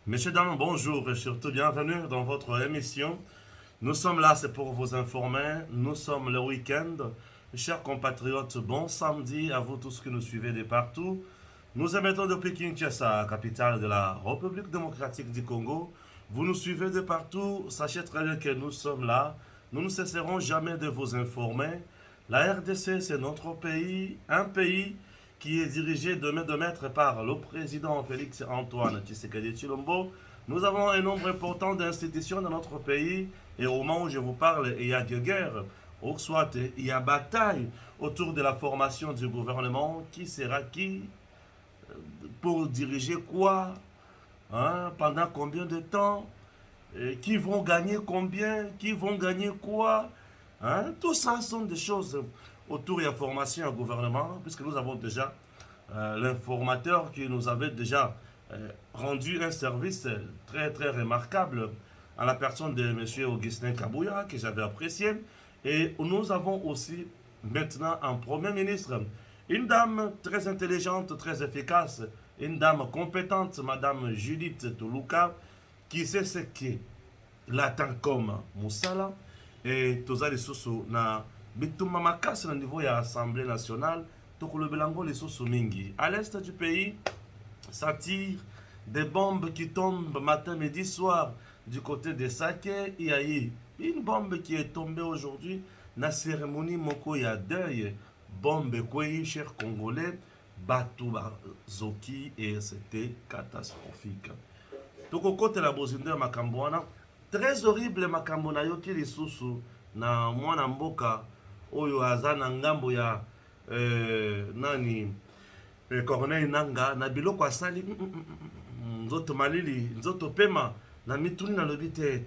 Messieurs, dames, bonjour et surtout bienvenue dans votre émission. Nous sommes là, c'est pour vous informer. Nous sommes le week-end. Chers compatriotes, bon samedi à vous tous qui nous suivez de partout. Nous émettons depuis Kinshasa, capitale de la République démocratique du Congo. Vous nous suivez de partout. Sachez très bien que nous sommes là. Nous ne cesserons jamais de vous informer. La RDC, c'est notre pays, un pays qui est dirigé de main de maître par le président Félix Antoine Tshisekedi Chilombo. Nous avons un nombre important d'institutions dans notre pays et au moment où je vous parle, il y a guerre, ou soit il y a bataille autour de la formation du gouvernement. Qui sera qui, pour diriger quoi, hein, pendant combien de temps, qui vont gagner combien, qui vont gagner quoi. Hein. Tout ça sont des choses autour de la formation au gouvernement, puisque nous avons déjà l'informateur qui nous avait déjà rendu un service très très remarquable à la personne de M. Augustin Kabouya, que j'avais apprécié. Et nous avons aussi maintenant un Premier ministre, une dame très intelligente, très efficace, une dame compétente, Madame Judith Toulouka, qui sait ce qui l'attend comme Moussala. Et tous les sous na bituma makasi na niveau ya Assemblée nationale, tokolobelango les sous mingi. À l'est du pays, ça tire des bombes qui tombent matin, midi, soir. Du côté de Sake, il y a eu une bombe qui est tombée aujourd'hui. La cérémonie Moko ya deuil, bombe Kwei, chers Congolais, Batou Zoki, et c'était catastrophique. Toko kote la bozindo ya makambo wana, très horrible makambo na yoki lisusu na mwana mboka oyo aza na ngambo ya nani Corneille Nanga na biloko asali nzoto malili nzoto pema na mituni na lobi te.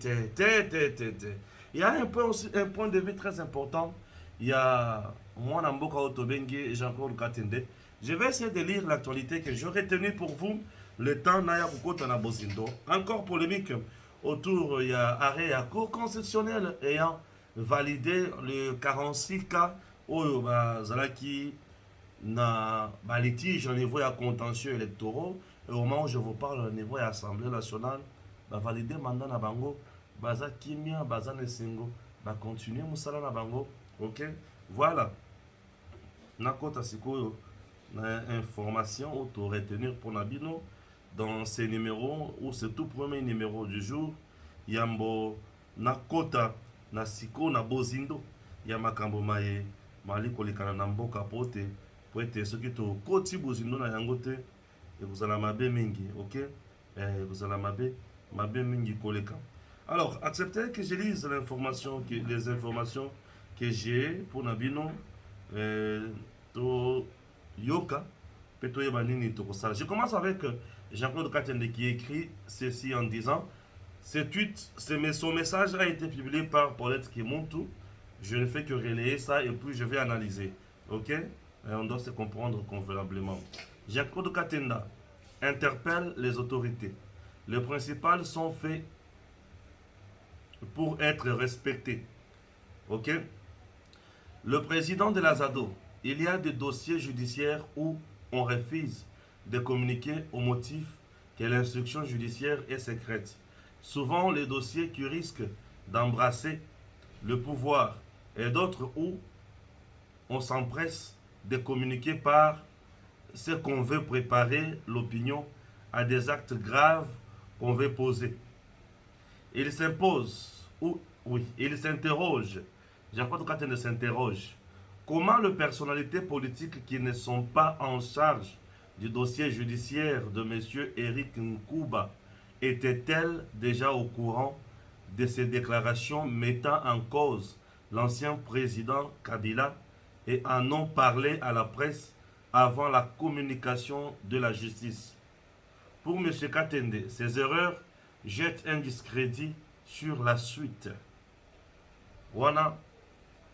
Il y a un point de vue très important. Il y a mwana mboka otobengi Jean-Claude Katende. Je vais essayer de lire l'actualité que j'ai retenue pour vous. Le temps naya kukota na bozindo. Encore polémique autour, il y a arrêt à cour constitutionnelle ayant validé le 46 cas oyo bazalaki na litige au niveau ya contentieux électoraux. Et au moment où je vous parle au niveau ya Assemblée nationale, validé mandat na bango, baza kimia, baza nesengo, continuer musala na bango. Ok, voilà. Nakota sikoyo na information auto retenir pour Nabino dans ces numéros ou ce tout premier numéro du jour. Yambo nakota na siko na bozindo ya makambo maye mali kolekana na mboka pote po ete soki tokoti bozindo na yango te ekozala mabe mingi. Ok, ekozala mabe mingi koleka. Alors acceptez que je lise les informations que j'ai pour Nabino to yoka peto yebanini tokosala. Je commence avec Jean-Claude Katende qui écrit ceci en disant: son message a été publié par Paulette Kimuntu. Je ne fais que relayer ça et puis je vais analyser. Ok, on doit se comprendre convenablement. Jean-Claude Katenda interpelle les autorités. Les principales sont faits pour être respectés. Ok. Le président de la ZADO, il y a des dossiers judiciaires où on refuse de communiquer au motif que l'instruction judiciaire est secrète. Souvent, les dossiers qui risquent d'embrasser le pouvoir et d'autres où on s'empresse de communiquer par ce qu'on veut préparer l'opinion à des actes graves qu'on veut poser. Il s'impose, ou oui, il s'interroge. Jean-Claude Katende s'interroge. Comment les personnalités politiques qui ne sont pas en charge du dossier judiciaire de M. Eric Nkouba étaient-elles déjà au courant de ces déclarations mettant en cause l'ancien président Kabila et en ont parlé à la presse avant la communication de la justice? Pour M. Katende, ces erreurs jettent un discrédit sur la suite. Voilà,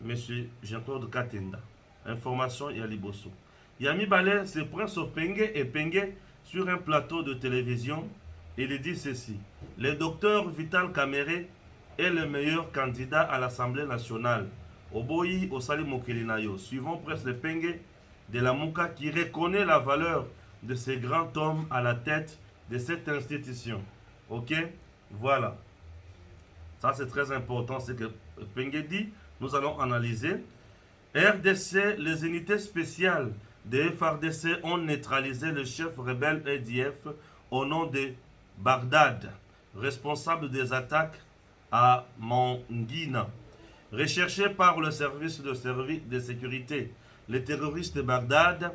M. Jean-Claude Katenda. Information et Aliboso. Yami Balé se prend au Penge et Penge sur un plateau de télévision. Il dit ceci: le docteur Vital Kamere est le meilleur candidat à l'Assemblée nationale. Oboyi Osali Mokelinayo. Suivons presque le Penge de la Mouka qui reconnaît la valeur de ce grand homme à la tête de cette institution. Ok? Voilà. Ça, c'est très important. C'est que Pengue dit, nous allons analyser. RDC, les unités spéciales des FARDC ont neutralisé le chef rebelle EDF au nom de Bagdad, responsable des attaques à Mangina. Recherché par le service de sécurité, les terroristes de Bagdad,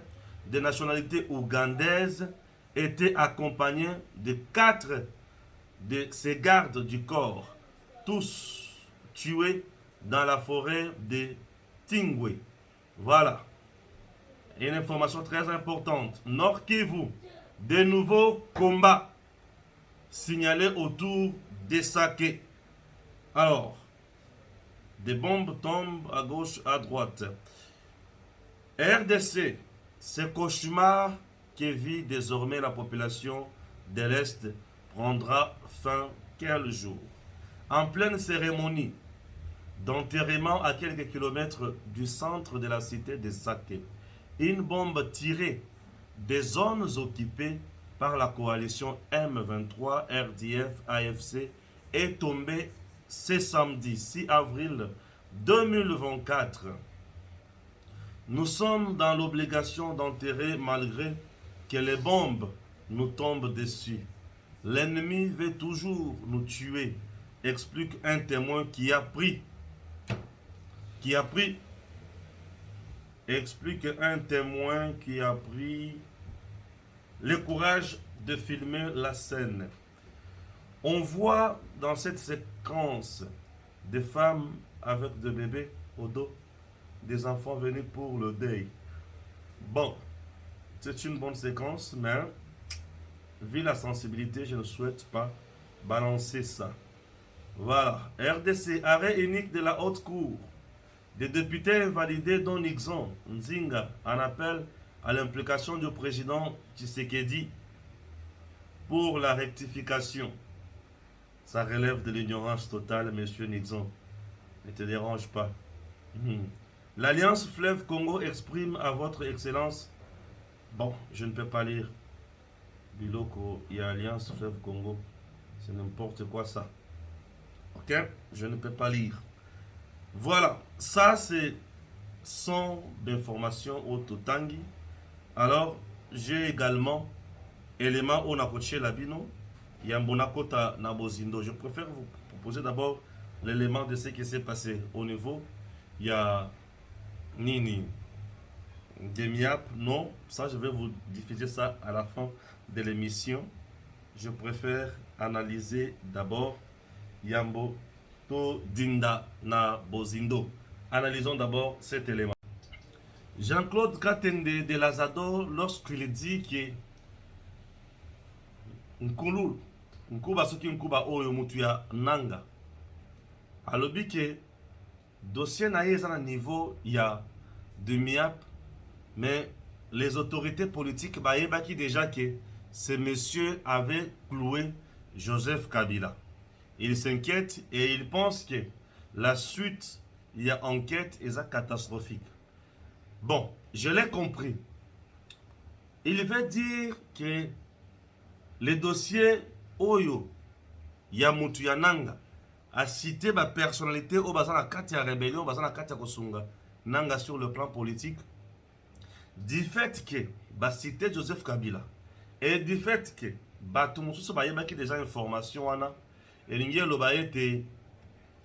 de nationalité ougandaise, étaient accompagnés de 4 de ses gardes du corps, tous tués dans la forêt de Tingwe. Voilà. Une information très importante. Nord Kivu, de nouveaux combats signalés autour des Sake. Alors, des bombes tombent à gauche, à droite. RDC, ce cauchemar que vit désormais la population de l'Est prendra fin quel jour? En pleine cérémonie d'enterrement à quelques kilomètres du centre de la cité de Sake, une bombe tirée des zones occupées par la coalition M23 RDF AFC est tombée ce samedi 6 avril 2024. Nous sommes dans l'obligation d'enterrer malgré que les bombes nous tombent dessus. L'ennemi veut toujours nous tuer, explique un témoin explique un témoin qui a pris le courage de filmer la scène. On voit dans cette séquence des femmes avec des bébés au dos, des enfants venus pour le deuil. Bon, c'est une bonne séquence, mais vu la sensibilité, je ne souhaite pas balancer ça. Voilà, RDC, arrêt unique de la haute cour. Des députés invalidés dont Nixon Nzinga en appel à l'implication du président Tshisekedi pour la rectification. Ça relève de l'ignorance totale, monsieur Nixon. Ne te dérange pas. L'Alliance Fleuve Congo exprime à votre excellence. Bon, je ne peux pas lire. Biloko, il y a Alliance Fleuve Congo. C'est n'importe quoi ça. Ok? Je ne peux pas lire. Voilà, ça c'est son d'information au Totangi. Alors, j'ai également élément au Nakoche Labino, Yambonakota Nabozindo. Je préfère vous proposer d'abord l'élément de ce qui s'est passé au niveau. Il y a Nini, Demiap, non, ça je vais vous diffuser ça à la fin de l'émission. Je préfère analyser d'abord Yambo To Dinda na Bozindo. Analysons d'abord cet élément. Jean-Claude Katende de Lazado, lorsqu'il dit que Nkulu, Nkuba soki Nkuba oyo mutu ya nanga, alobi que dossier na ye à niveau ya de MIAP, mais les autorités politiques bayebaki déjà que ce monsieur avait cloué Joseph Kabila. Il s'inquiète et il pense que la suite, il y a enquête et ça catastrophique. Bon, je l'ai compris. Il veut dire que les dossiers Oyo, Yamutu Yananga, a cité ma personnalité au bazan la Katia rébellion, au bazan la Katia Kosunga, Nanga sur le plan politique, du fait que bah cité Joseph Kabila et du fait que bah tout le monde qui déjà information ana et l'ingé le baye était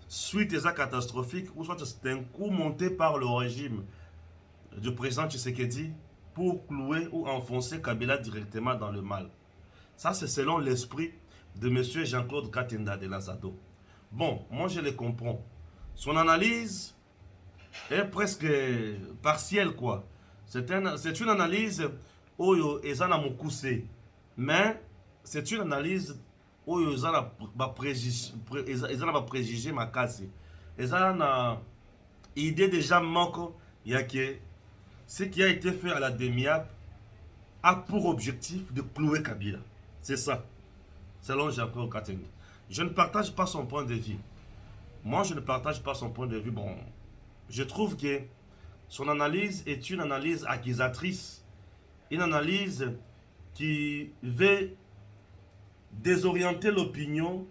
suite à catastrophique ou soit c'est un coup monté par le régime du président Tshisekedi pour clouer ou enfoncer Kabila directement dans le mal. Ça c'est selon l'esprit de monsieur Jean-Claude Katenda de Lazado. Bon, moi je le comprends. Son analyse est presque partielle quoi. C'est une analyse Oyo Ezana Mokuse, mais c'est une analyse Oyo Ezana préjugé Makasi. Ezana idée déjà manque, il y a que ce qui a été fait à la DEMIAP a pour objectif de clouer Kabila. C'est ça, selon Jean-Claude Katenda. Je ne partage pas son point de vue. Moi, je ne partage pas son point de vue. Bon, je trouve que son analyse est une analyse accusatrice, une analyse qui veut désorienter l'opinion,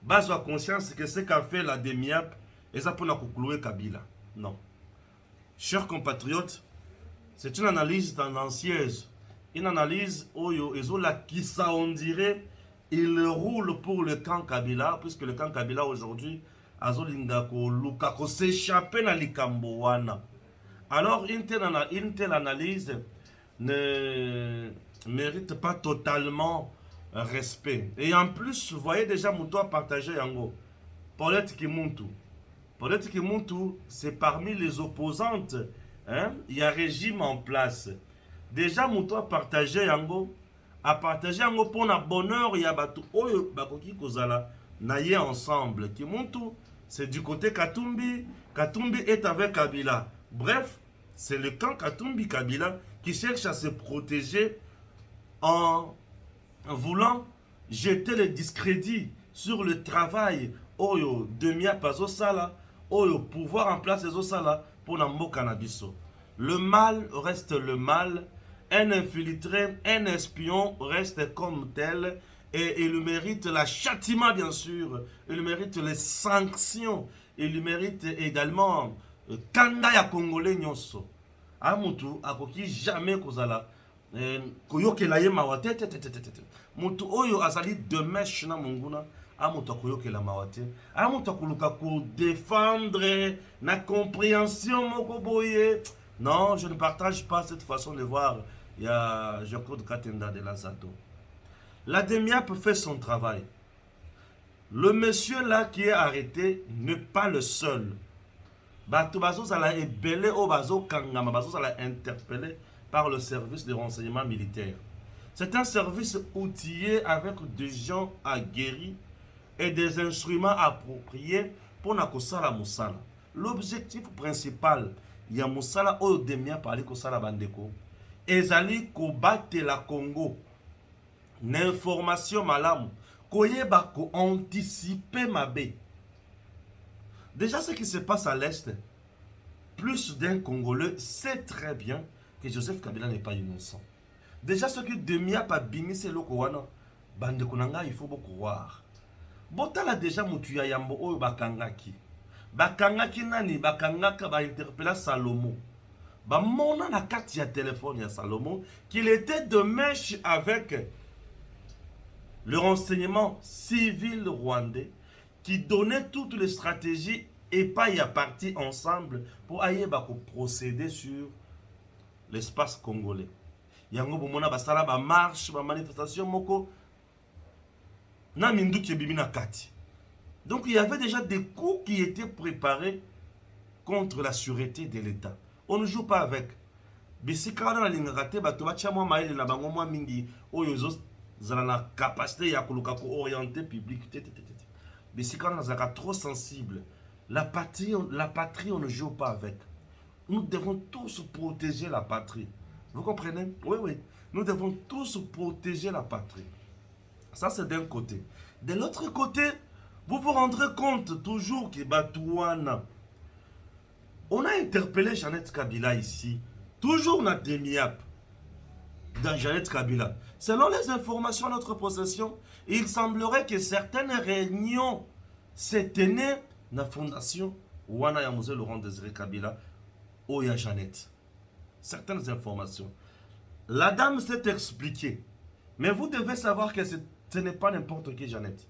base à conscience que ce qu'a fait la DEMIAP, et ça pour conclure Kabila. Non. Chers compatriotes, c'est une analyse tendancieuse. Une analyse où qui ça on dirait, il roule pour le camp Kabila, puisque le camp Kabila aujourd'hui, Azolinga ko Luka ko s'échapper dans likambo wana. Alors une telle analyse ne mérite pas totalement respect. Et en plus, vous voyez déjà Moutou a partagé Yango. Paulette Kimuntu. Paulette Kimuntu, c'est parmi les opposantes. Hein? Il y a régime en place. Déjà Moutou a partagé Yango. A partagé Yango pour le bonheur. Il y a Batou. Oyo Bakoki Kozala. Naye ensemble. Kimuntu, c'est du côté Katumbi. Katumbi est avec Kabila. Bref, c'est le camp Katumbi Kabila qui cherche à se protéger en voulant jeter le discrédit sur le travail oyo Demia Pazo Sala, oyo pouvoir en place les Osala pour Nambo Cannabiso. Le mal reste le mal, un infiltré, un espion reste comme tel et il mérite la châtiment bien sûr, il mérite les sanctions, il mérite également kanda ya Congolais nyonso. Amutu akoki jamais kozala koyokela ye mawate mutu oyo azali de mèche na monguna amutu akoyokela mawate amutu akoluka ko défendre na compréhension moko boye. Non, je ne partage pas cette façon de voir. Il y a Jean-Claude Katenda de Lanzato. La DEMIAP fait son travail. Le monsieur là qui est arrêté n'est pas le seul. Bato bazo sala ebele o bazo kangama bazo sala interpellé par le service de renseignement militaire. C'est un service outillé avec des gens aguerris et des instruments appropriés pour nakosala musala. L'objectif principal ya musala o demia parler kosala bandeko ezali ko battre la Congo. N'information malamu koyeba ko anticiper mabe. Déjà, ce qui se passe à l'Est, plus d'un Congolais sait très bien que Joseph Kabila n'est pas innocent. Déjà, ce que Demia a bimi, c'est le Kouana. Bande Konanga, il faut beaucoup croire. Botala déjà Moutuya Yambo, oh, Bakangaki. Bakangaki nani, Bakangaka va interpeller Salomo. Mona na carte ya téléphone à Salomo, qu'il était de mèche avec le renseignement civil rwandais, qui donnait toutes les stratégies et pas y a parti ensemble pour aller procéder sur l'espace congolais. Yango bomona basala ba marche, ba manifestation moko na mindu ki bimina kati. Donc il y avait déjà des coups qui étaient préparés contre la sûreté de l'État. On ne joue pas avec. Bisika na lingakate bato ba tcha mwa maele na bango mwa mingi oyo zo zala na capacité ya koluka ko orienter public. Mais si quand on est trop sensible, la patrie, on ne joue pas avec. Nous devons tous protéger la patrie. Vous comprenez? Oui, oui. Nous devons tous protéger la patrie. Ça, c'est d'un côté. De l'autre côté, vous vous rendrez compte toujours que Batouana, on a interpellé Jeannette Kabila ici. Toujours on a DEMIAP dans Jeannette Kabila. Selon les informations à notre possession, il semblerait que certaines réunions se tenaient dans la fondation Wana Yamouzé Laurent Désiré Kabila Oya Jeannette. Certaines informations. La dame s'est expliquée. Mais vous devez savoir que ce n'est pas n'importe qui Jeannette.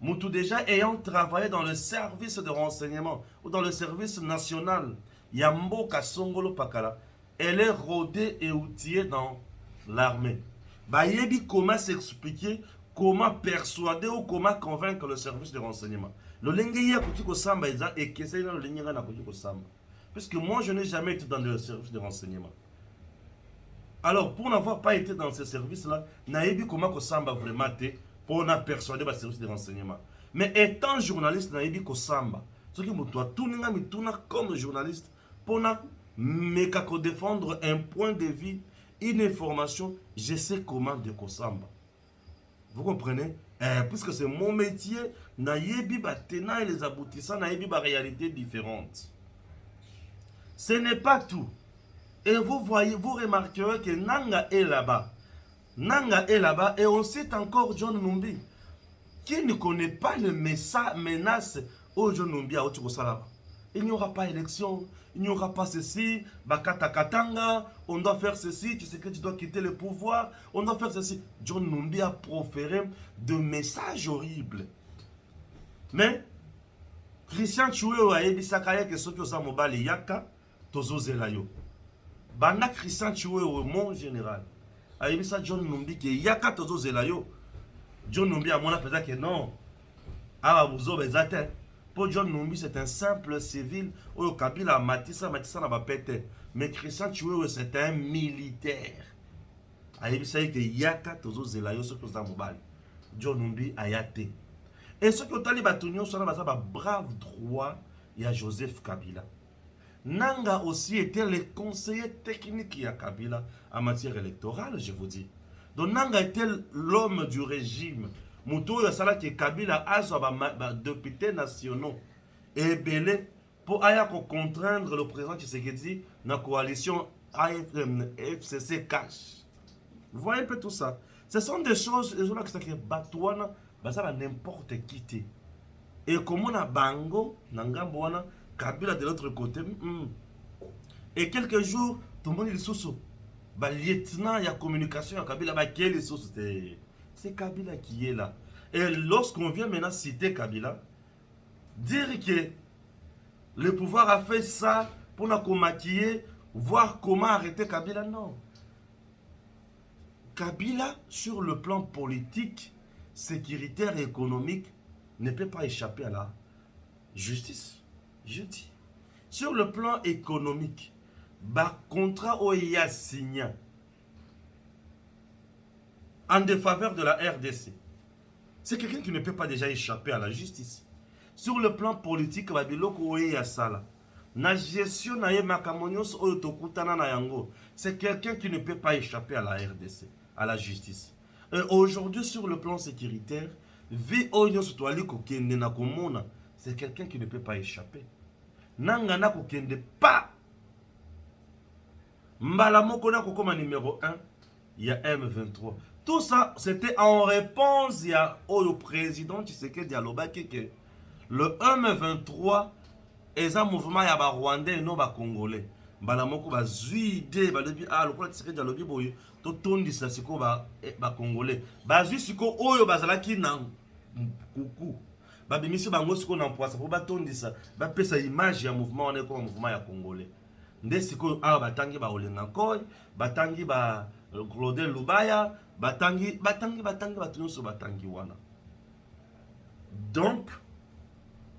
Moutou déjà ayant travaillé dans le service de renseignement ou dans le service national Yambo Kasongolo Pakala, elle est rodée et outillée dans l'armée. Bayebi comment s'expliquer, comment persuader ou comment convaincre le service de renseignement. Le lengeya kutiko samba eza et que c'est dans le lengeya na kutiko samba. Parce que moi je n'ai jamais été dans le service de renseignement. Alors pour n'avoir pas été dans ce service là, naebi comment ko samba vraiment té pour na persuader le service de renseignement. Mais étant journaliste naebi ko samba. Ce qui me doit tout ninga mituna comme journaliste pour na meka ko défendre un point de vue, une information, je sais comment de Kosamba. Vous comprenez? Puisque c'est mon métier, nayebi batena et les aboutissants, nayebi ba réalité différente. Ce n'est pas tout. Et vous voyez, vous remarquerez que Nanga est là-bas. Nanga est là-bas et on cite encore John Numbi. Qui ne connaît pas le menace au John Numbi à Otukosalaba? Il n'y aura pas élection, il n'y aura pas ceci, Bakata Katanga, on doit faire ceci, tu sais que tu dois quitter le pouvoir, on doit faire ceci. John Numbi a proféré de messages horribles. Mais, Christian Choué a ebisaka que ceux qui ont mobile yaka, tozo zelayo. Bana Christian Choué au monde général. A ebisa John Numbi que yaka tozo zelayo. John Numbi a mon appel que non. Ah, vous avez bezate. Pour John Numbi, c'est un simple civil. Au Kabila, Matissa n'a pas pété. Mais Christian Choué, c'est un militaire. A ebisa que yaka tozo zelayo ceux qui ont mobile. John Numbi a yaté. Et ce que Tali Batunio sont brave droit, il y a Joseph Kabila. Nanga aussi était le conseiller technique de Kabila en matière électorale, je vous dis. Donc Nanga était l'homme du régime. Moutou Yassala qui Kabila a son député nationaux. Et belé pour aya contraindre le président Tshisekedi dans la coalition FCC Cash. Vous voyez un peu tout ça. Ce sont des choses, les gens qui batouana. Ça va n'importe qui. Et comme on a Bango, Nangambouana, Kabila de l'autre côté. Et quelques jours, tout le monde est sous. Le lieutenant, il y a communication, il y a Kabila, qui est les sources. C'est Kabila qui est là. Et lorsqu'on vient maintenant citer Kabila, dire que le pouvoir a fait ça pour nous maquiller, voir comment arrêter Kabila, non. Kabila, sur le plan politique, sécuritaire et économique, ne peut pas échapper à la justice. Je dis. Sur le plan économique, contrat OIA signé en défaveur de la RDC. C'est quelqu'un qui ne peut pas déjà échapper à la justice. Sur le plan politique, c'est quelqu'un qui ne peut pas échapper à la RDC, à la justice. Aujourd'hui, sur le plan sécuritaire, c'est quelqu'un qui ne peut pas échapper. Nangana kokende pas. Mbalamoko na kokoma numéro 1, il y a M23. Tout ça, c'était en réponse au président Tshisekedi Dialobaki que le M23 est un mouvement ya ba Rwandais et non ba Congolais. Mbalamoko ba zuide ba lebi le quoi Tshisekedi Dialobi boyo to tondisa siko ba Congolais. Ba zui siko oyo bazalaki na kuku. Ba bimisi bango siko na poisa pour ba tondisa ba pesa image ya mouvement on est comme mouvement ya Congolais. Nde siko batangi ba Olenga Koy, batangi ba Claudel Lubaya, batangi batunyoso batangi wana. Donc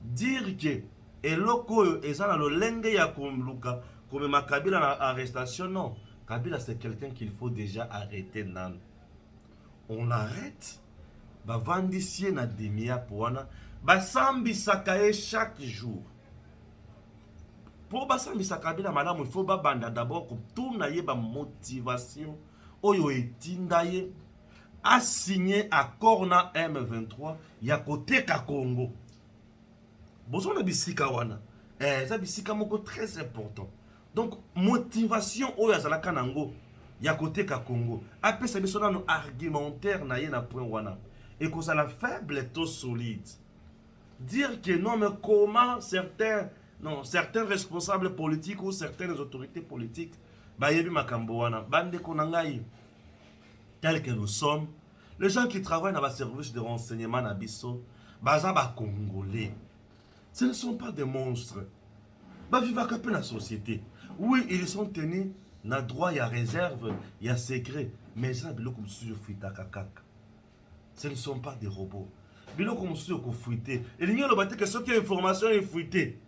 dire que eloko ezana lo lenge ya komluka comme ma Kabila na arrestation non. Kabila c'est quelqu'un qu'il faut déjà arrêter nan. On l'arrête. Ba vandisie na demia poana, ba sambisaka chaque jour. Pour basambisa Kabila madame, il faut banda d'abord que tout naie ba motivation oyo etindaye a signé accord na M23 ya côté ka Congo. Besoin de bisika wana. Ça bisika moko très important. Donc motivation oyo azalaka nango ya côté ka Congo. Après ça biso na argumentaire na ye na point wana. Et que ça la faible est tout solide. Dire que non mais comment certains responsables politiques ou certaines autorités politiques bayebi makambo wana bande konangai tels que nous sommes, les gens qui travaillent dans le service de renseignement na biso baza ba congolais. Ce ne sont pas des monstres. Ba vivaka pe na société. Oui, ils sont tenus na droit, il y a réserve, il y a secret, mais ça biloko msuyo fuita kakaka. Ce ne sont pas des robots. Biloko msuyo ko fuité. Et l'igno lo batte que ce qui information est fuité.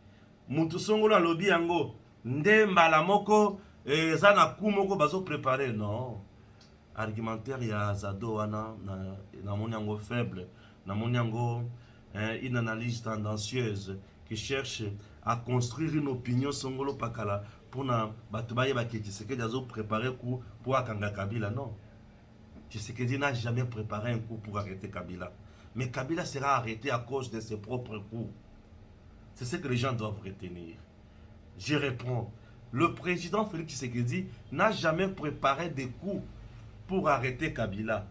Mutu songolo lobi yango nde mbala moko eza na kumoko bazo préparer non. Argumentaire ya Zado wana na moni yango faible, na moni yango une analyse tendancieuse qui cherche à construire une opinion songolo pakala pour na batu baye ba Tshisekedi azo préparer coup pour akanga Kabila non. Tshisekedi n'a jamais préparé un coup pour arrêter Kabila. Mais Kabila sera arrêté à cause de ses propres coups. C'est ce que les gens doivent retenir. Je réponds. Le président Félix Tshisekedi n'a jamais préparé des coups pour arrêter Kabila.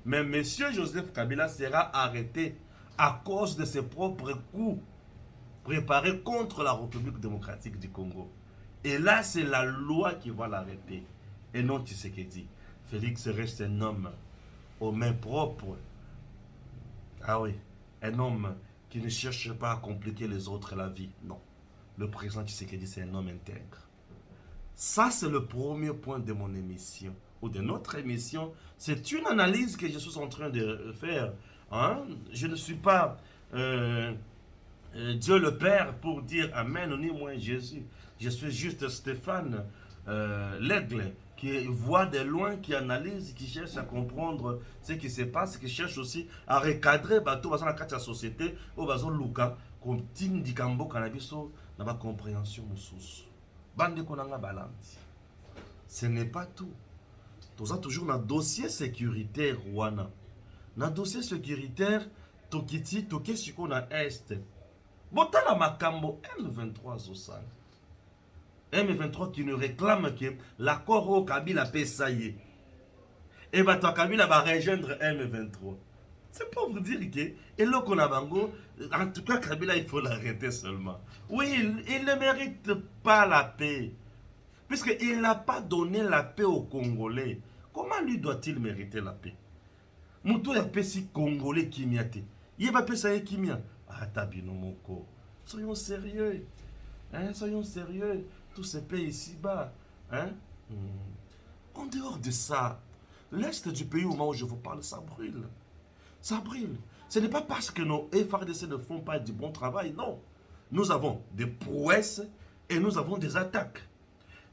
Mais M. Joseph Kabila sera arrêté à cause de ses propres coups préparés contre la République démocratique du Congo. Et là, c'est la loi qui va l'arrêter. Et non Tshisekedi. Félix reste un homme aux mains propres. Ah oui, un homme qui ne cherche pas à compliquer les autres la vie. Non. Le président Tshisekedi, c'est un homme intègre. Ça, c'est le premier point de mon émission, ou de notre émission. C'est une analyse que je suis en train de faire. Hein? Je ne suis pas Dieu le Père pour dire Amen, ni moi Jésus. Je suis juste Stéphane l'aigle qui voit de loin, qui analyse, qui cherche à comprendre ce qui se passe, qui cherche aussi à recadrer bateau dans la société, au bazo luka, comme ting di kambo cannabis, dans ma compréhension sous. Bande konanga balance. Ce n'est pas tout. Nous avons toujours un dossier sécuritaire wana. Dans dossier sécuritaire, tokiti toke siko na est. Botala makambo M23 zosala. M23 qui nous réclame que l'accord au Kabila peut ça y est. Et bah toi Kabila va rejoindre M23. C'est pour vous dire que et là qu'on a bango, en tout cas Kabila il faut l'arrêter seulement. Oui, il ne mérite pas la paix. Puisqu'il n'a pas donné la paix aux Congolais. Comment lui doit-il mériter la paix? Moutou ya paix si Congolais qui miate. Il va paix ça y qui mia. Ah tabino moko. Soyons sérieux. Hein, soyons sérieux. Tous ces pays ici-bas. Hein? En dehors de ça, l'est du pays au moment où je vous parle, ça brûle. Ça brûle. Ce n'est pas parce que nos FARDC ne font pas du bon travail, non. Nous avons des prouesses et nous avons des attaques.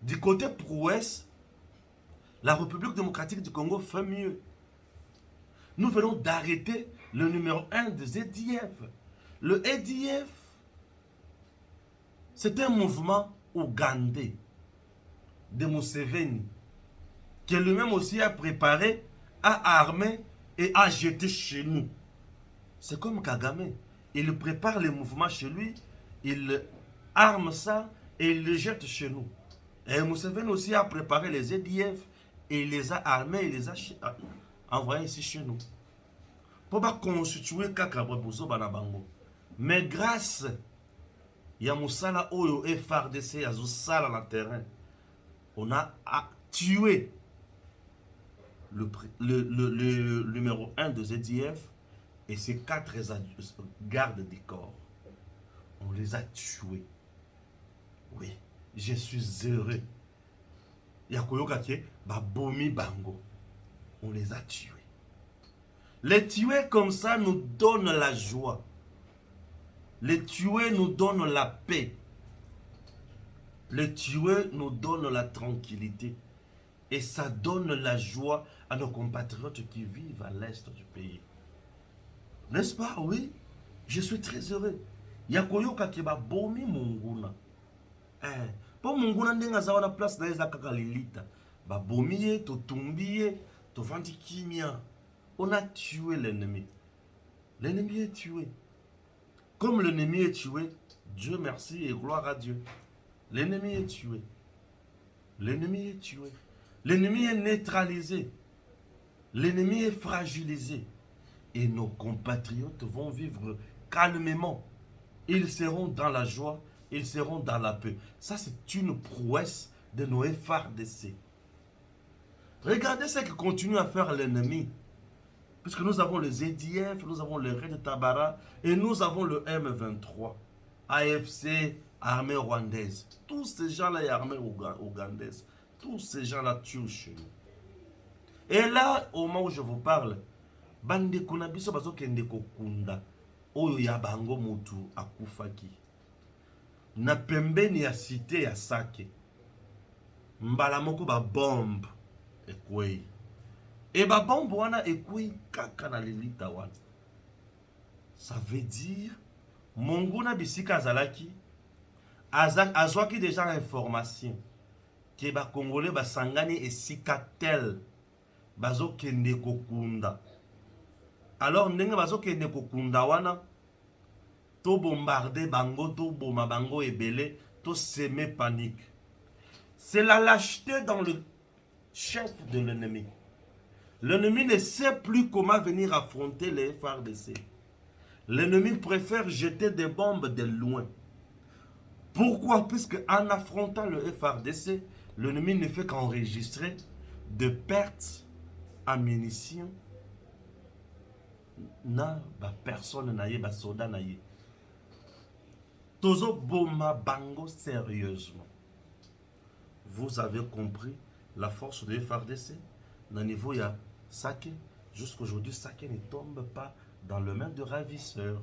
Du côté prouesse, la République démocratique du Congo fait mieux. Nous venons d'arrêter le numéro 1 des EDF. Le EDF, c'est un mouvement ougandais de Museveni, qui lui-même aussi a préparé, a armé et a jeté chez nous. C'est comme Kagame. Il prépare les mouvements chez lui, il arme ça et il le jette chez nous. Et Museveni aussi a préparé les EDF et il les a armés et les a envoyés ici chez nous. Pour pas constituer Kakabouzo Banabango. Mais grâce ya musala oyo FARDC azo sala na terrain, on a tué le numéro 1 de ZDF et ses 4 gardes du corps. On les a tués. Oui, je suis heureux. Yakoyoka ke babomi bango. On les a tués. Les tuer comme ça nous donne la joie. Les tuer nous donne la paix. Les tuer nous donne la tranquillité. Et ça donne la joie à nos compatriotes qui vivent à l'est du pays. N'est-ce pas? Oui. Je suis très heureux. Yakoyoka kiba bomi munguna. Pour munguna ndenga zawa na place na eza kaka lilita. Ba bomiye, to tumbiye, to vandi kimia. On a tué l'ennemi. L'ennemi est tué. Comme l'ennemi est tué, Dieu merci et gloire à Dieu. L'ennemi est tué. L'ennemi est tué. L'ennemi est neutralisé. L'ennemi est fragilisé. Et nos compatriotes vont vivre calmement. Ils seront dans la joie, ils seront dans la paix. Ça, c'est une prouesse de nos FARDC. Regardez ce que continue à faire l'ennemi. Puisque nous avons les EDF, nous avons le Red Tabara et nous avons le M23, AFC, armée rwandaise. Tous ces gens-là, armée ougandaise. Tous ces gens-là tuent chez nous. Et là, au moment où je vous parle, bande kunabiso bazo kende kokunda, oyo ya bango mutu akufaki. Na pembeni ya cité ya Sake, mbala moko ba bombe ekwei. Et ba bombe wana ekwei kaka na lilita wana. Ça veut dire Monguna bisika azalaki azwaki déjà information que ba Congolais ba sangani esika tel bazo kende kokunda. Alors ndenge bazo kende kokunda wana to bombarder bango, to boma bango ebele, to semer panique. C'est la lâcheté dans le chef de l'ennemi. L'ennemi ne sait plus comment venir affronter les FARDC. L'ennemi préfère jeter des bombes de loin. Pourquoi? Puisque en affrontant le FARDC, l'ennemi ne fait qu'enregistrer de pertes en munitions. Na ba personne naïe, ba soldat naïe. Tozo boma bango sérieusement. Vous avez compris la force de FARDC. Dans niveau il y a Saké. Jusqu'aujourd'hui, Saké ne tombe pas dans le main de ravisseurs.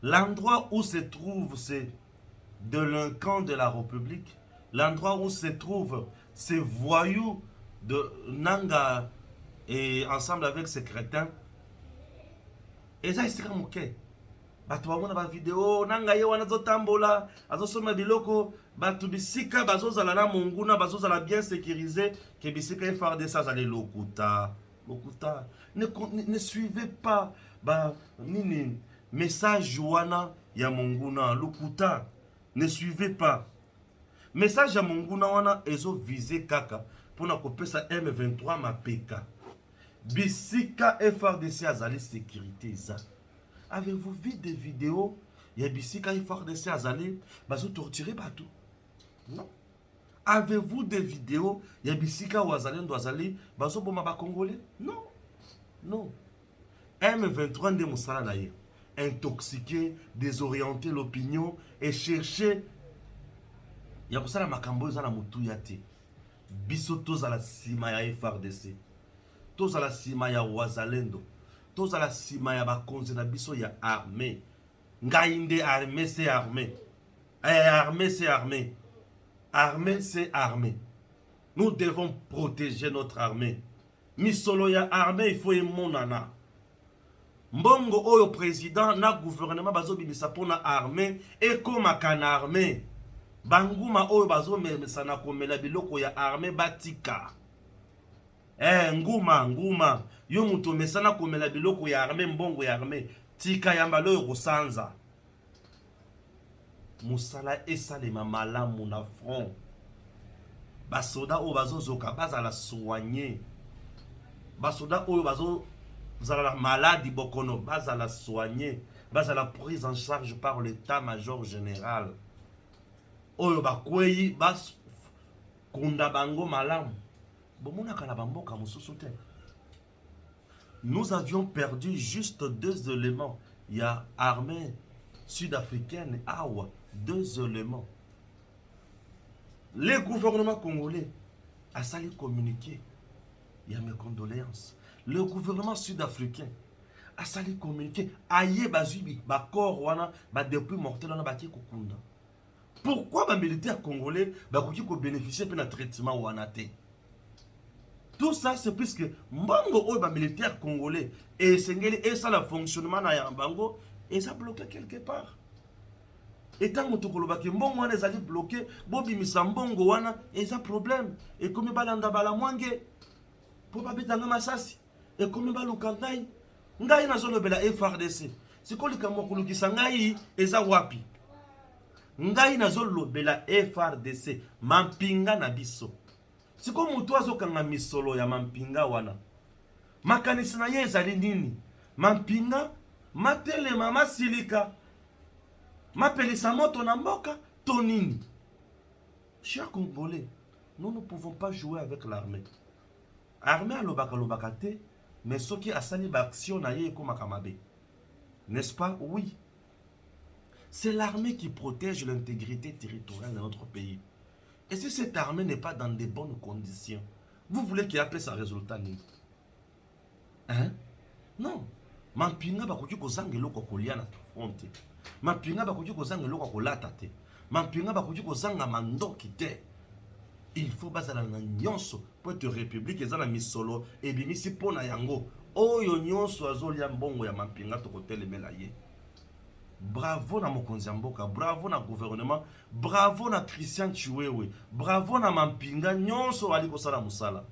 L'endroit où se trouve ces délinquants de la République, l'endroit où se trouvent ces voyous de Nanga et ensemble avec ces crétins, et ça c'est comme ok. Bato bamona ba vidéo nanga ye wana zotambola azosoma biloko bato bisika bazozala na monguna bazozala bien sécurisé ke bisika FARDC azali lokuta lokuta ne suivez pas ba nini message wana ya monguna lokuta ne suivez pas message ya monguna wana ezo viser kaka pona kopesa M23 mapeka bisika FARDC azali sécurité za. Avez-vous vu des vidéos? Il y a bisika FARDC azali bazo torturer bateau. Non. Avez-vous des vidéos? Il y a bisika wazalendo azali bazo boma ba congolais? Non. Non. M23 nde musala na ye. Intoxiquer, désorienter l'opinion et chercher ya kusala makambo za na mutu ya te. Biso tozala sima ya FARDC. Tozala sima ya wazalendo. Tozala sima ya bakonzi na biso ya armée. Ngaïnde armée c'est armée. Armée c'est armée. Armée c'est armée. Nous devons protéger notre armée. Misolo ya armée il faut emonana. Mbongo oyo président na gouvernement bazo bimisa pona armée et comme kana armée. Banguma oyo bazo memisa na komela biloko ya armée batika. Nguma yo muto mesana komela biloko ya armée mbongo ya armée tika yamba lo kosanza musala esalema malamu na front basoda oyo bazozoka bazala soigné basoda oyo bazala malade bokono bazala soigné bazala prise en charge par l'état-major général oyo bakwei bas kunda bango malamu. Nous avions perdu juste 2 éléments. Il y a armée sud-africaine, Awa, 2 éléments. Le gouvernement congolais a sali communiqué. Il y a mes condoléances. Le gouvernement sud-africain a sali communiqué. Aïe bazubi, bakor wana, ba depuis mortel wana baki kokunda. Pourquoi les militaires congolais bakoki ko bénéficier de traitement wana te? Tout ça, c'est puisque Mbongo ou militaire congolais et ça le fonctionnement na Yambango et ça bloqué quelque part. Et tant que tu Mbongo wana ezali bloqué, Bobi Misambongo wana et ça problème. Et comme balanda bala mwange pour pas bitanga masasi et comme balukantai ngai na zone bela FARDC. C'est quoi le kamokuluki ngai eza wapi? Ngai na zone bela FARDC mampinga na biso. Si comme mutu azokanga misolo ya mampinga wana makanisi na ye ezali nini? Mampinga matelema masilika mapelisa moto na mboka to nini? Chers Congolais, nous ne pouvons pas jouer avec l'armée. Armée alobaka te, mais soki asali ba action na ye ekomaka mabe. N'est-ce pas? Oui. C'est l'armée qui protège l'intégrité territoriale de notre pays. Et si cette armée n'est pas dans de bonnes conditions, vous voulez qu'il appelle ça résultat? Hein? Non. Mampinga bakoki kozanga eloko kolia na fronte. Mampinga bakoki kozanga eloko kolata te. Mampinga bakoki kozanga mandoki te. Il faut bazala na nyonso pour être république ezala misolo ebimisi pona yango. Oyo nyonso azolia mbongo ya mampinga tokotelemela ye. Bravo na mokonzi mboka, bravo na gouvernement, bravo na Christian Chiwewe, bravo na mampinga nyonso bali kosala musala.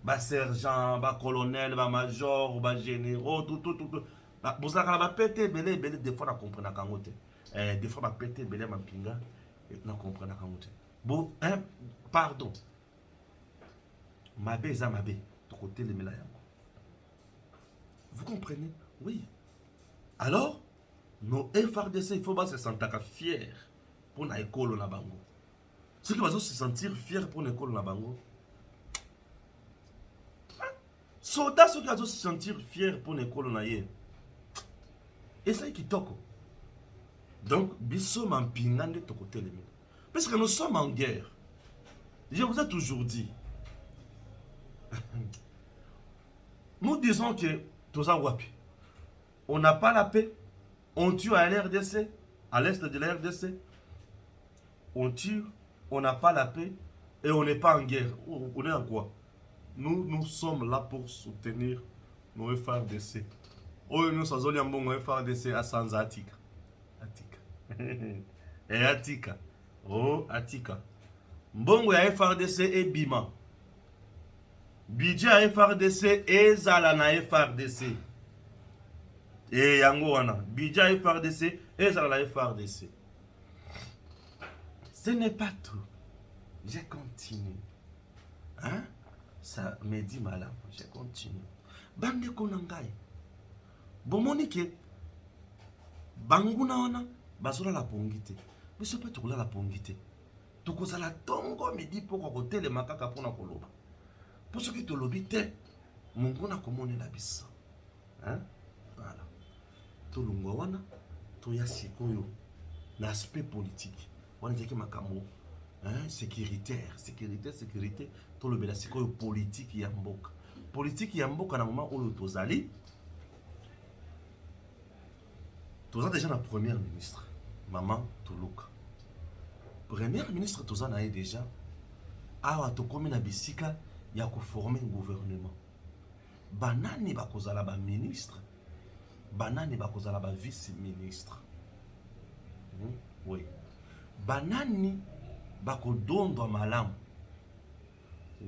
Ba sergent, ba colonel, ba major, ba généraux, tout. Bozaka ba pété belé des fois na comprendre kangote. Des fois ba pété belé mampinga et na comprendre kangote. Bon, pardon. Mabe za mabe. côté les Melayango. Vous comprenez? Oui. Alors, nos FRDC, il faut pas se sentir fiers pour l'école na bango. Ceux qui vont se sentir fiers pour l'école na bango. Soldats, ceux qui vont se sentir fiers pour l'école na ye. Et ça qui toque. Donc, biso mampingande to côté les Melayango. Parce que nous sommes en guerre. Je vous ai toujours dit. Nous disons que tous en Wapi, on n'a pas la paix, on tue à l'RDC, à l'est de la RDC, on tue, on n'a pas la paix et on n'est pas en guerre. On est en quoi? Nous sommes là pour soutenir nos FRDC. Oh, nous sommes en bon FRDC à Sanza Atika. Et Atika. Oh, Atika. Mbongo ya FRDC et Bima. Budget à FRDC et Zala na FRDC. Et yango wana. Budget à FRDC et Zala na FRDC. Ce n'est pas tout. Je continue. Hein? Ça me dit malin. Je continue. Bande konangai. Bomoni ke banguna wana basola la pongite. Mais c'est pas tout là la pongite. Tokozala tongo midi poko kotele makaka pona koloba. Pour ceux qui te l'obité, mon gona komone la bisa. Hein? Voilà. To lungwa wana, to yasikoyo, l'aspect politique. Wana jeki makamo, hein? Sécurité, to le bela sikoyo politique yamboka. Politique yamboka na moment où tozali. Toza déjà la première ministre, Maman Toluka. Première ministre toza na déjà. Awa to komi na bisika. Il y a former un gouvernement. Banani bakozala ba ministre, banani bakozala ba vice-ministre. Oui. Banani bakodondo malamu.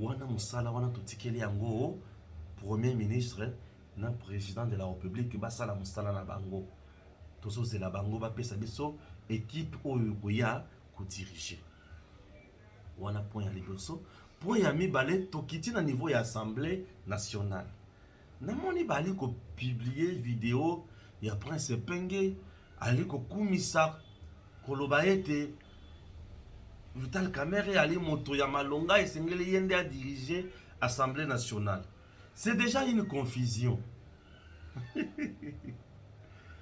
Wana musala wana totikeli yango premier ministre na président de la République basala musala na bango. Toso zela bango ba pesa biso équipe oyo koya ko diriger. Wana point ya liboso. Pour y ami balé tokiti na niveau ya assemblée nationale. Namoni bali ko publier vidéo ya Prince Penge ali ko kumisa koloba ete Vital Kamerhe ali moto ya malonga esengeli yende a diriger assemblée nationale. C'est déjà une confusion.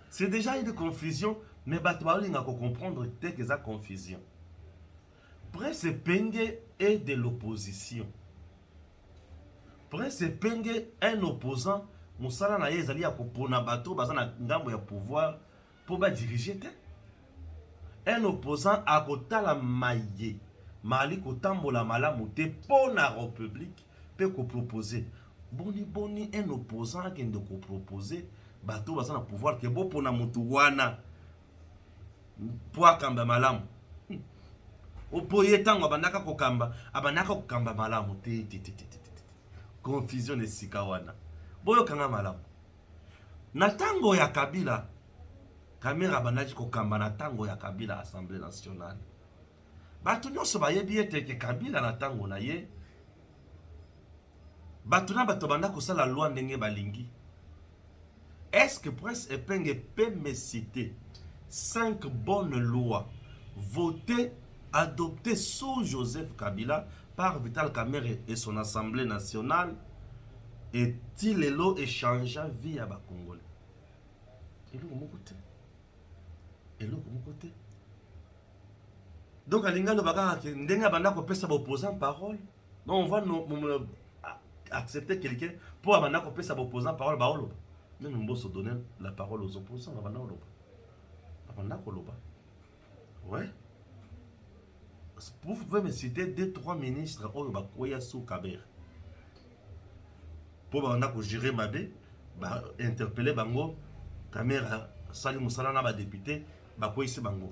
C'est déjà une confusion, mais bato balinga ko comprendre te que ça confusion. Prince Penge est de l'opposition. Prince Penge est un opposant. Moussala na yezali ya kopona bato bazana ngambo ya pouvoir pour ba diriger te. Un opposant a kotala maye. Mali kotambola malamu te pour la République peut ko proposer. Boni un opposant qui ne ko proposer bato bazana pouvoir ke bo pona mutu wana. Pour akamba malamu. Opoye tango abanaka kokamba malamu te. Confusion esika wana. Boyo kanga malamu. Na tango ya Kabila, Kamera banaki kokamba na tango ya Kabila Assemblée nationale. Batu nyonso bayebi ete ke Kabila na tango na ye. Batu na bato banda kosala loi ndenge balingi. Est-ce que Prince Epenge peut me citer 5 bonnes lois votées adopté sous Joseph Kabila par Vital Kamerhe et son Assemblée nationale et Tilelo échangea via ba Congolais. Et le côté. Donc, à l'ingano baka ndenga banda ko pesa ba opposant parole. Donc on va accepter quelqu'un pour banda ko pesa ba opposant parole ba oloba. Mais nous devons se donner la parole aux opposants banda oloba. Banda ko loba. Ouais. Vous pouvez me citer 2-3 ministres au Bakoya sous Kaber. Pour gérer ma bé, interpeller Bango, Kamera, Salim Moussala, ba député, Bakoya ici Bango.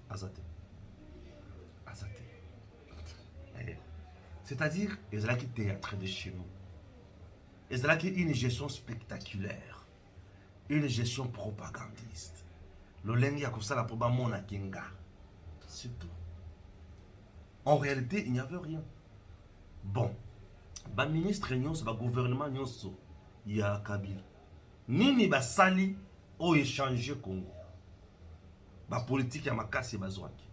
Azate. C'est-à-dire, ils ont qui théâtre de chez nous. Ils ont qui une gestion spectaculaire, une gestion propagandiste. Le lengi a comme ça la proba mona kinga. C'est tout. En réalité, il n'y avait rien. Bon, ba ministre nyonso ba gouvernement nyonso ya Kabila nini basali o échanger Congo ba politique ya makasi bazwaki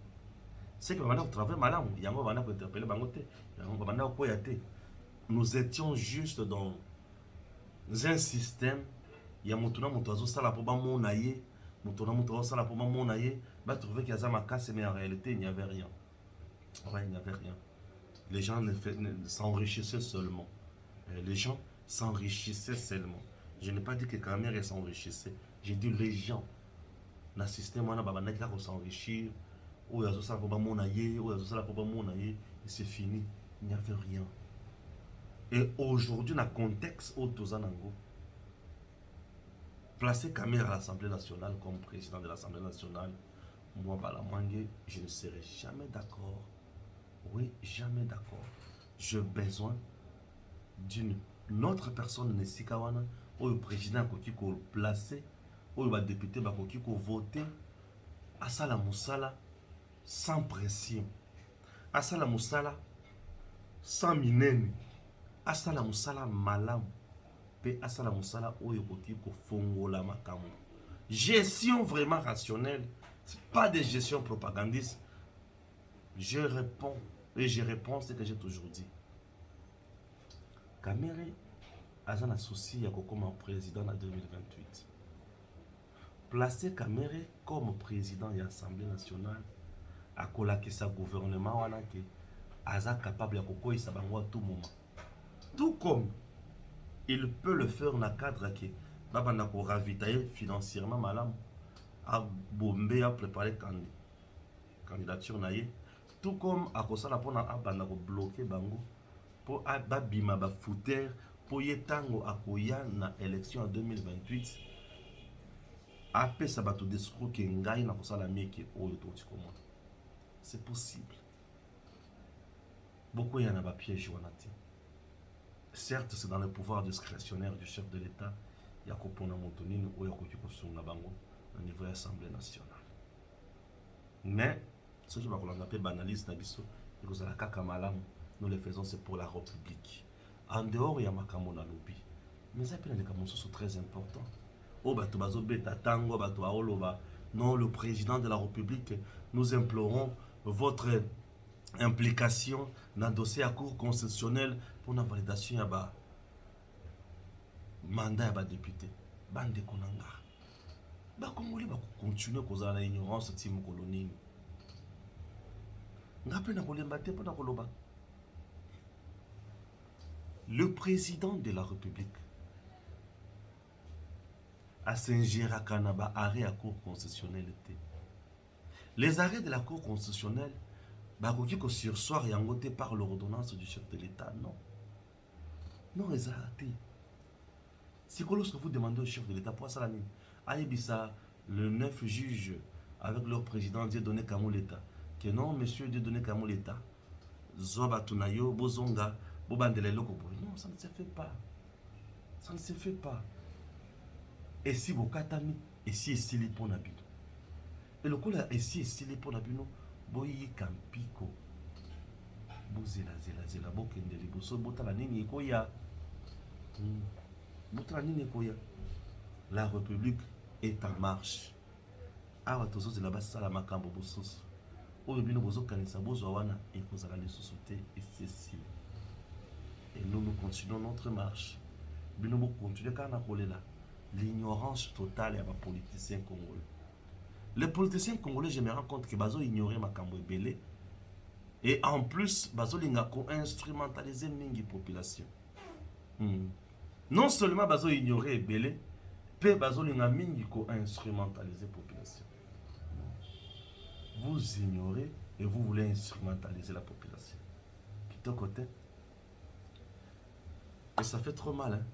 c'est que bana travailler malamu yango bana ko interpeller bango te yango bana ko ya te. Nous étions juste dans un système ya mutuna mutu azosala po ba mona ye mutuna mutu azosala po ba mona ye ba trouver qu'il y a makasi mais en réalité il n'y avait rien. Ouais, il n'y avait rien. Les gens s'enrichissaient seulement. Les gens s'enrichissaient seulement. Je n'ai pas dit que Kamere s'enrichissait. J'ai dit les gens. Dans le système, on a s'enrichir. Et c'est fini. Il n'y avait rien. Et aujourd'hui, dans le contexte où tous placer Kamere à l'Assemblée nationale comme président de l'Assemblée nationale, moi, Balamwange, je ne serai jamais d'accord. Oui, jamais d'accord. J'ai besoin d'une autre personne Nesikawana ou le président qui a placé ou le député qui a voté à Sala Moussala sans pression, à Sala Moussala sans minene, à Sala Moussala malam, et à Sala Moussala où il y a fongola makamu. Gestion vraiment rationnelle, c'est pas des gestions propagandistes. Je réponds et je réponds ce que j'ai toujours dit. Kamere a un associé comme président en 2028. Placer Kamere comme président de l'Assemblée nationale, à que sa gouvernement est capable de à tout moment. Tout comme il peut le faire dans le cadre qui va ravitailler financièrement madame à bomber à préparer candidature naïe. Tout comme à cause de la bloquer bango pour abima ba fouter pour yetango akoya na élection en 2028 après ça bato discours que ngai na kosala meki oyo to tikoma c'est possible beaucoup y en a ba piège wanati certes c'est dans le pouvoir discrétionnaire du chef de l'État ya kopona motonini oyo akoki kosunga bango au niveau de l'Assemblée nationale mais ce que je vais banalise na biso et que la kaka malamu nous le faisons c'est pour la République en dehors il y a makambo na lobby mais ça peut être des sont très important oh bato bazo beta tango bato aoloba non le président de la République nous implorons votre implication dans le dossier à cour constitutionnel pour la validation ya ba mandat ya ba député bande konanga ba congolais ba continuer kozala na ignorance ti mokolo nini le président de la République a s'ingéré à Kanaba arrêt à cour constitutionnelle. Les arrêts de la cour constitutionnelle, qui sursoir et angoté par l'ordonnance du chef de l'État, non. Non, les arrêtés. C'est que lorsque vous demandez au chef de l'État, pour ça, le 9 juges avec leur président Dieudonné Kamou l'État. Que non, monsieur Dieudonné Kamou l'État, Zoba Tunayo, Bozonga, Bobandele Loko. Non, ça ne se fait pas. Ça ne se fait pas. Et si vous katami, et si esili pour Nabino. Et le coup là, et si esili pour Nabino, boyi kampiko. Bozela, zela, bokendeli, boso, botala nini koya. Botala nini koya. La République est en marche. Awa tozo de la base salama kambo bosos. Et nous continuons notre marche. Nous continuons l'ignorance totale des politiciens congolais. Les politiciens congolais, je me rends compte que ils ignorent ma cambo belé. Et en plus, ils ont instrumentalisé la population. Non seulement ils ont ignoré belé, mais ils ont instrumentalisé la population. Vous ignorez et vous voulez instrumentaliser la population. Quitte côté. Et ça fait trop mal.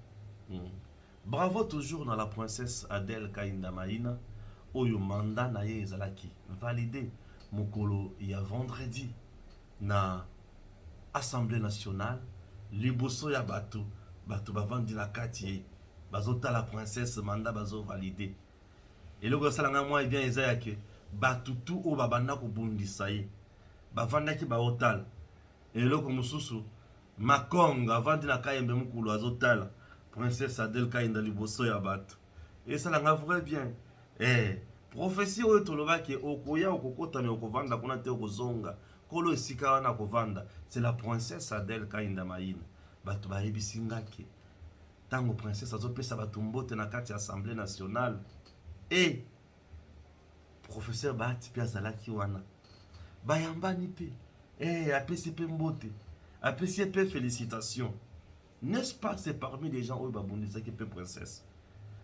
Bravo toujours dans la princesse Adèle Kainda Maïna. Oyo mandat na ye ezalaki. Validé. Mokolo il y a vendredi. Na Assemblée nationale. Liboso ya bato. Bato bavandi la kati. Bazota la princesse mandat bazo validé. Et le gars salanga moi bien ezayake. Batutu o babanda ko bundisa ye bavanda ki ba hotel et loko mususu Makonga avant de la Kayembe Mukulu Azotala. Princesse Adèle Kainda Liboso Yabat. Et ça l'a vrai bien. Prophétie oyo tolobaki okoya okokota me okovanda kuna te okozonga. Kolo esika wana kovanda. C'est la princesse Adèle Kainda Maïna. Bato bayebisi ngaki. Tango princesse azopesa bato mbote na kati ya Assemblée nationale. Et professeur Bahati pe azalaki wana. Bayambani pe. Apesi pe mbote. Apesi pe félicitations. N'est-ce pas, c'est parmi les gens où babondisa qui peut princesse.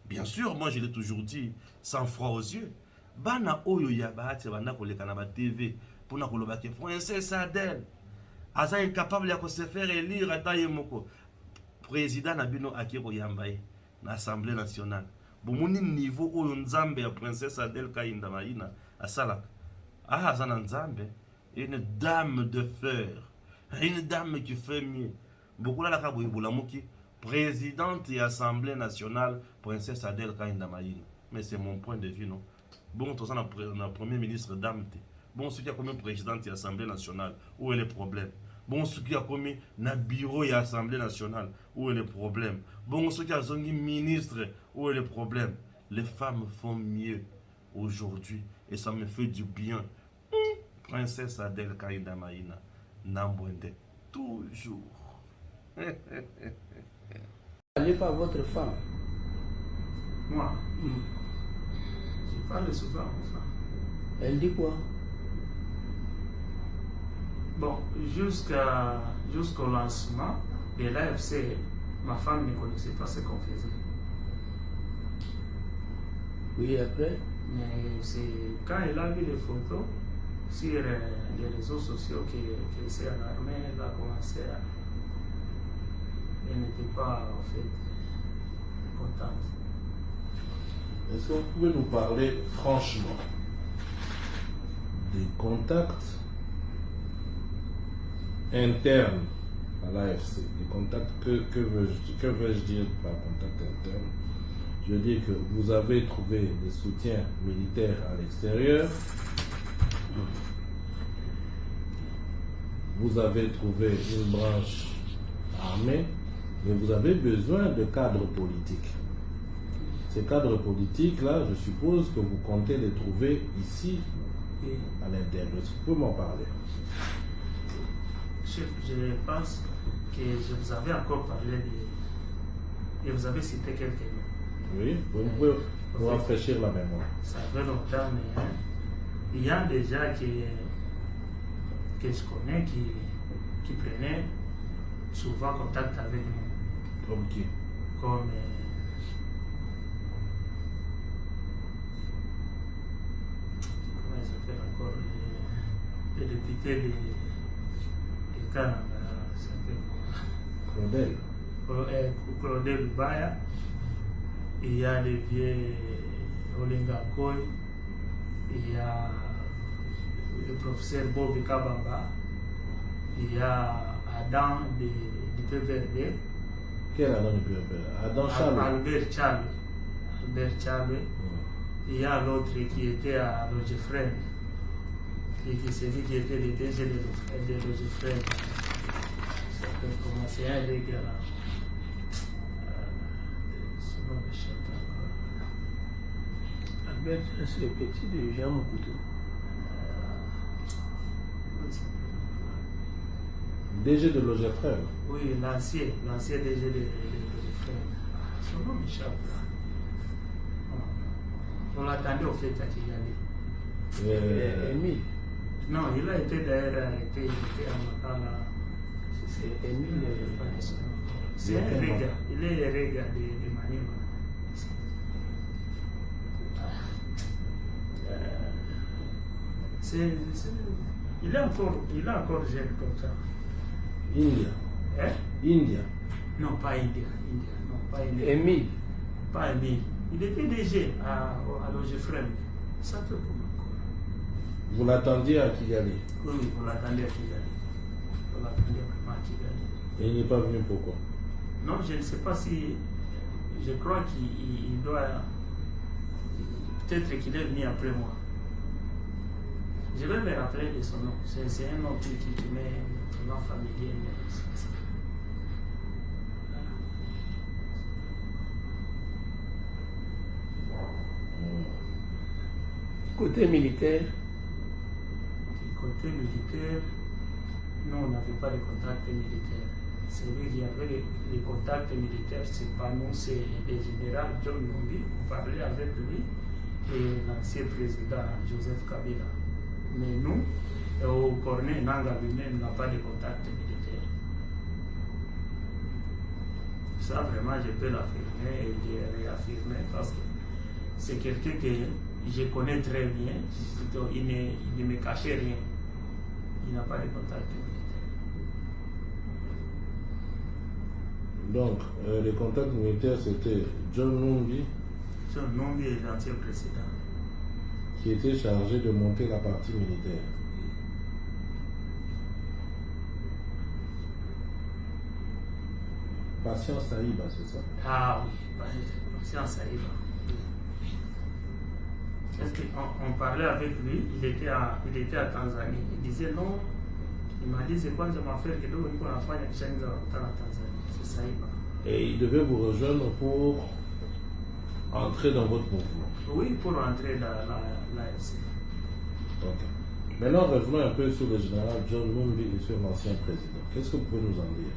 Bien sûr, moi je l'ai toujours dit, sans froid aux yeux. Bana oyo ya Bahati bana koleka na ba TV pour na koloba ke princesse Adèle. Aza incapable ya ko se faire élire ata yemoko. Président Nabino Akiro Yambaye na Assemblée nationale. Bomoni niveau oyo nzambe ya princesse Adèle Kainda Maïna asala. Ah, azana nzambe, une dame de fer. Une dame qui fait mieux. Beaucoup là la Bolamuki, présidente et Assemblée nationale, princesse Adèle Kainda Maïna. Mais c'est mon point de vue, non? Bon, tout ça, on a premier ministre dame. Bon, ce qui a commis présidente et Assemblée nationale, où est le problème? Bon, ce qui a commis na bureau et Assemblée nationale, où est le problème? Bon, ce qui a commis ministre, où est le problème? Les femmes font mieux aujourd'hui et ça me fait du bien. Princesse Adèle Kainda Maïna, Nambwende, toujours. Parlez pas à votre femme. Moi, je parle souvent aux femmes. Elle dit quoi? Bon, jusqu'au lancement de l'AFC, ma femme ne connaissait pas ce qu'on faisait. Oui, après? Mais c'est quand elle a vu les photos sur les réseaux sociaux qu'elle s'est alarmée, elle a commencé à... Elle n'était pas en fait contente. Est-ce que vous pouvez nous parler franchement des contacts internes à l'AFC? Des contacts, que veux-je dire par contact interne? Je veux dire que vous avez trouvé des soutiens militaires à l'extérieur. Vous avez trouvé une branche armée. Mais vous avez besoin de cadres politiques. Ces cadres politiques-là, je suppose que vous comptez les trouver ici, à l'intérieur. Est-ce que vous pouvez m'en parler? Chef, je pense que je vous avais encore parlé de... Et vous avez cité quelques noms. Oui, vous pouvez nous rafraîchir la mémoire. Ça fait longtemps, mais il y a des gens que je connais qui prenaient souvent contact avec nous. Comme qui? Comme comment il s'appelle encore le député de Canada, Claudel. Claudel Baya. Il y a les vieux Olinga Koy, il y a le professeur Bob Kabamba, il y a Adam du PVRD. Quel Adam du PVRD? Adam Charles. Albert Charles. Il y a l'autre qui était à Logefren, c'est lui qui était le DG de Logefren. C'est un des gars là. Son nom m'échappe encore. Albert, c'est le petit de Jean Mokoutou. DG de Logefrère. Oui, l'ancien DG de Logefren. Son nom m'échappe là. On l'attendait au fait à Kigali. Émile. Non, il a été d'ailleurs arrêté, il était à Makala. C'est Émile. C'est un Rega, il est le Rega de Manima. Il est encore jeune comme ça. India. Hein? India. Non, pas India. Non, pas India. Émile. Pas Émile. Il était DG à Logefren. Ça fait pour moi. Vous l'attendiez à Kigali. Oui, on l'attendait à Kigali. On l'attendait vraiment à Kigali. Et il n'est pas venu pourquoi? Non, je ne sais pas si... Je crois qu'il doit... Peut-être qu'il est venu après moi. Je vais me rappeler de son nom. C'est un nom qui met un nom familier. Côté militaire, Du côté militaire, nous, on n'avait pas de contact militaire. Celui qui avait les contacts militaires, c'est pas nous, c'est le général John Numbi. On parlait avec lui et l'ancien président Joseph Kabila. Mais nous, au Cornet Nanga lui-même n'a pas de contact militaire. Ça, vraiment, je peux l'affirmer et le réaffirmer parce que c'est quelqu'un que je connais très bien. Il ne me cachait rien. Il n'a pas de contact militaire. Donc, les contacts militaires, c'était John Numbi, Son nom est l'ancien président. qui était chargé de monter la partie militaire. Patience Saïba, c'est ça. Ah oui, c'est en Saïba. Parce qu'on parlait avec lui, il était à Tanzanie. Il disait non, il m'a dit c'est quoi je m'en faire que nous on a fait une chaîne en Tanzanie. C'est Saïba. Et il devait vous rejoindre pour entrer dans votre mouvement. Oui, pour entrer dans l'AFC. Ok. Maintenant, revenons un peu sur le général John Numbi et sur l'ancien président. Qu'est-ce que vous pouvez nous en dire?